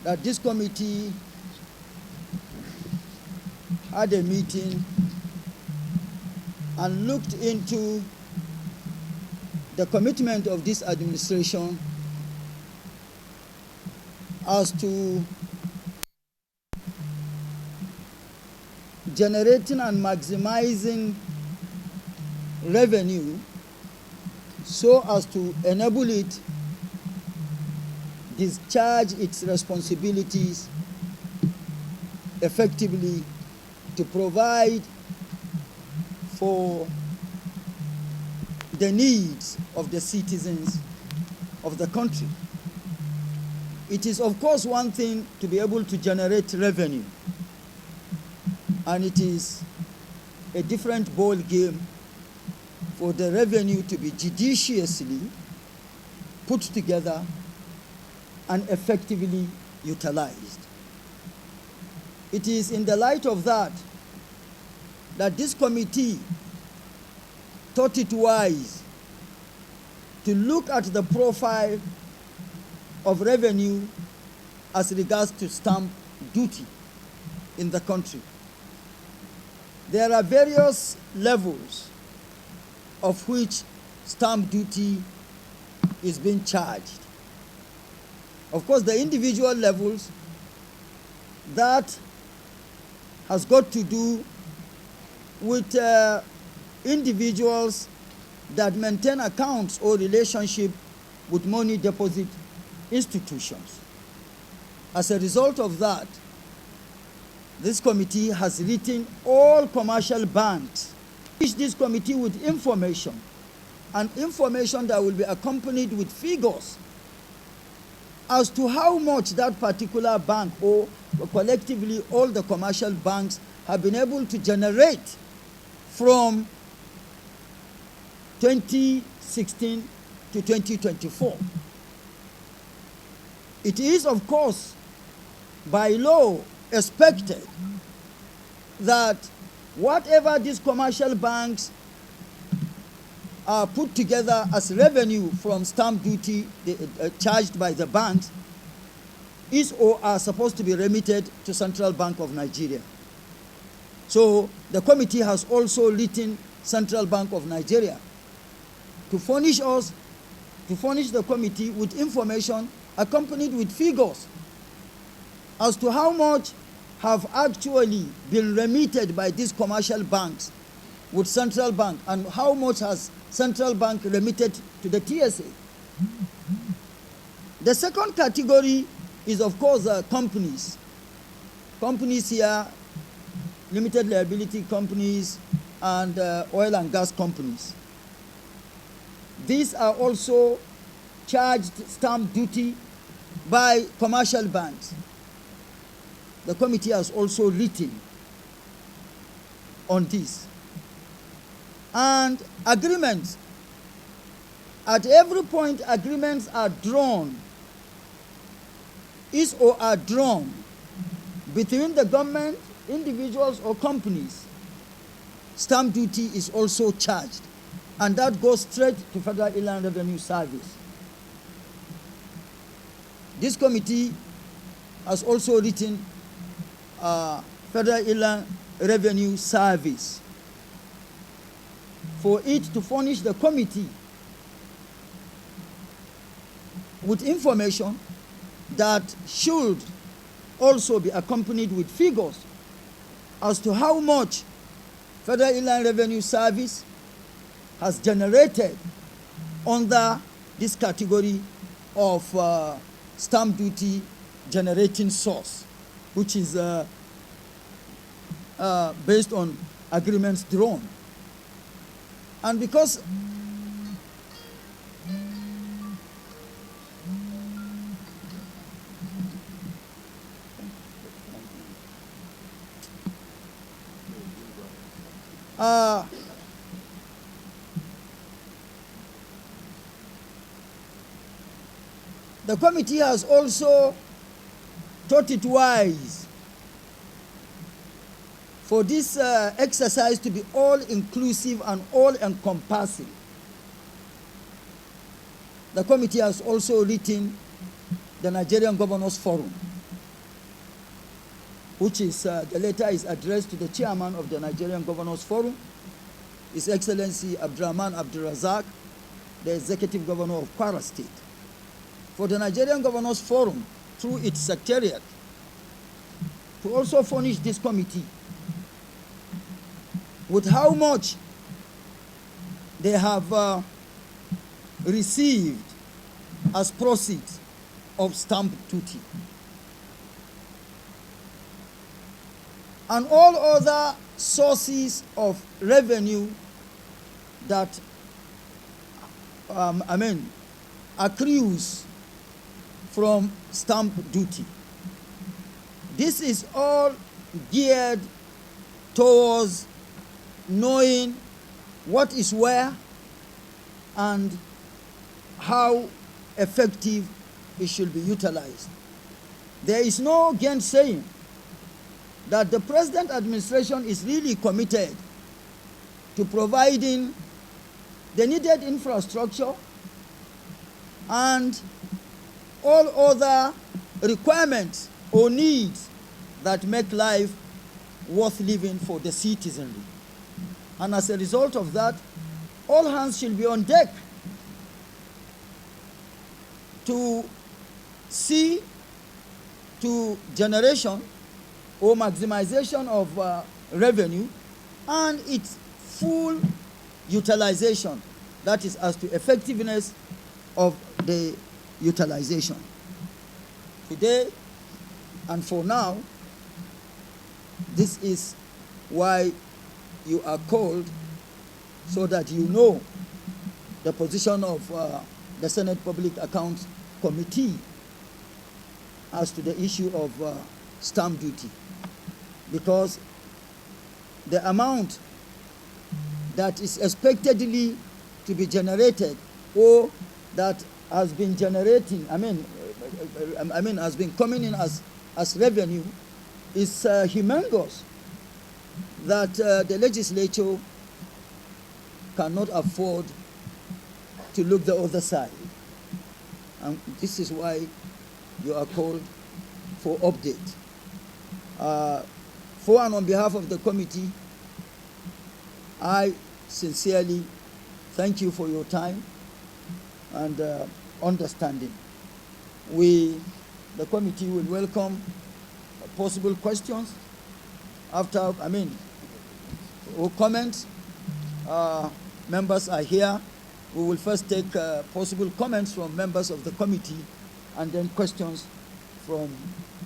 that this committee had a meeting and looked into the commitment of this administration as to generating and maximizing revenue so as to enable it discharge its responsibilities effectively to provide for the needs of the citizens of the country. It is, of course, one thing to be able to generate revenue, and it is a different ball game for the revenue to be judiciously put together and effectively utilized. It is in the light of that that this committee thought it wise to look at the profile of revenue as regards to stamp duty in the country. There are various levels of which stamp duty is being charged. Of course, the individual levels, that has got to do with individuals that maintain accounts or relationship with money deposit institutions. As a result of that, this committee has written all commercial banks, which this committee with information, and information that will be accompanied with figures as to how much that particular bank or collectively all the commercial banks have been able to generate from 2016 to 2024. It is, of course, by law expected that whatever these commercial banks are put together as revenue from stamp duty charged by the banks is or are supposed to be remitted to Central Bank of Nigeria. So the committee has also written Central Bank of Nigeria to furnish the committee with information accompanied with figures as to how much have actually been remitted by these commercial banks with Central Bank and how much has Central Bank remitted to the TSA. The second category is, of course, companies. Companies here, limited liability companies and oil and gas companies. These are also charged stamp duty by commercial banks. The committee has also written on this. And agreements, at every point agreements are drawn, are drawn between the government, individuals or companies. Stamp duty is also charged, and that goes straight to Federal Inland Revenue Service. This committee has also written Federal Inland Revenue Service for it to furnish the committee with information that should also be accompanied with figures as to how much Federal Inland Revenue Service has generated under this category of stamp duty generating source, which is based on agreements drawn. And because the committee has also thought it wise for this exercise to be all-inclusive and all-encompassing. The committee has also written the Nigerian Governors Forum which is, the letter is addressed to the chairman of the Nigerian Governors Forum, His Excellency Abdurrahman Abdulrazak, the Executive Governor of Kwara State. For the Nigerian Governors Forum, through its secretariat, to also furnish this committee with how much they have received as proceeds of stamp duty, and all other sources of revenue that accrues from stamp duty. This is all geared towards knowing what is where and how effective it should be utilized. There is no gainsaying that the present administration is really committed to providing the needed infrastructure and all other requirements or needs that make life worth living for the citizenry. And as a result of that, all hands should be on deck to see to generation or maximization of revenue and its full utilization, that is, as to effectiveness of the utilization. Today and for now, this is why you are called, so that you know the position of the Senate Public Accounts Committee as to the issue of stamp duty. Because the amount that is expectedly to be generated, or that has been generating, has been coming in as revenue, is humongous, that the legislature cannot afford to look the other side. And this is why you are called for update. For and on behalf of the committee, I sincerely thank you for your time and understanding. The committee will welcome possible questions after, or comments. Members are here. We will first take possible comments from members of the committee and then questions from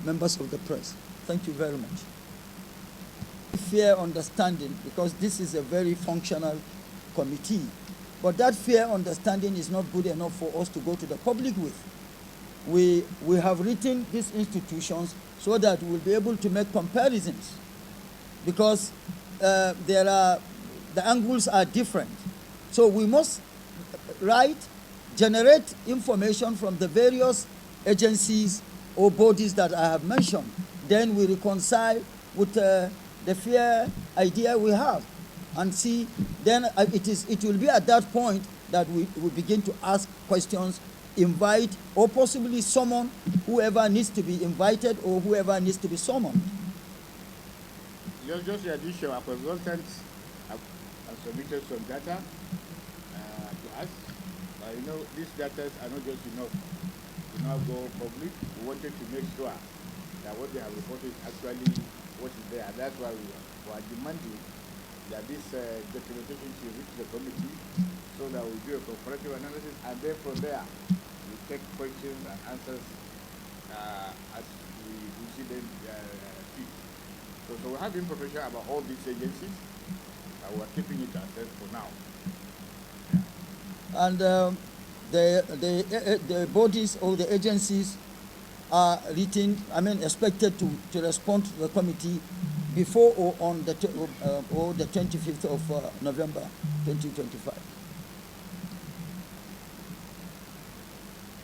members of the press. Thank you very much. Fair understanding, because this is a very functional committee, but that fair understanding is not good enough for us to go to the public with. We have written these institutions so that we'll be able to make comparisons, because the angles are different. So we must generate information from the various agencies or bodies that I have mentioned. Then we reconcile with the fair idea we have, and see, then it will be at that point that we begin to ask questions, invite, or possibly summon whoever needs to be invited or whoever needs to be summoned. Just in addition, our consultants have submitted some data to us. These data are not just enough to now go public. We wanted to make sure that what they have reported is actually what is there. And that's why we are demanding that this documentation should reach the committee, so that we do a comparative analysis, and then from there we take questions and answers as we see them fit. So we have information about all these agencies, and we're keeping it ourselves for now. Yeah. And the bodies or the agencies are expected to respond to the committee before or on the 25th of November 2025.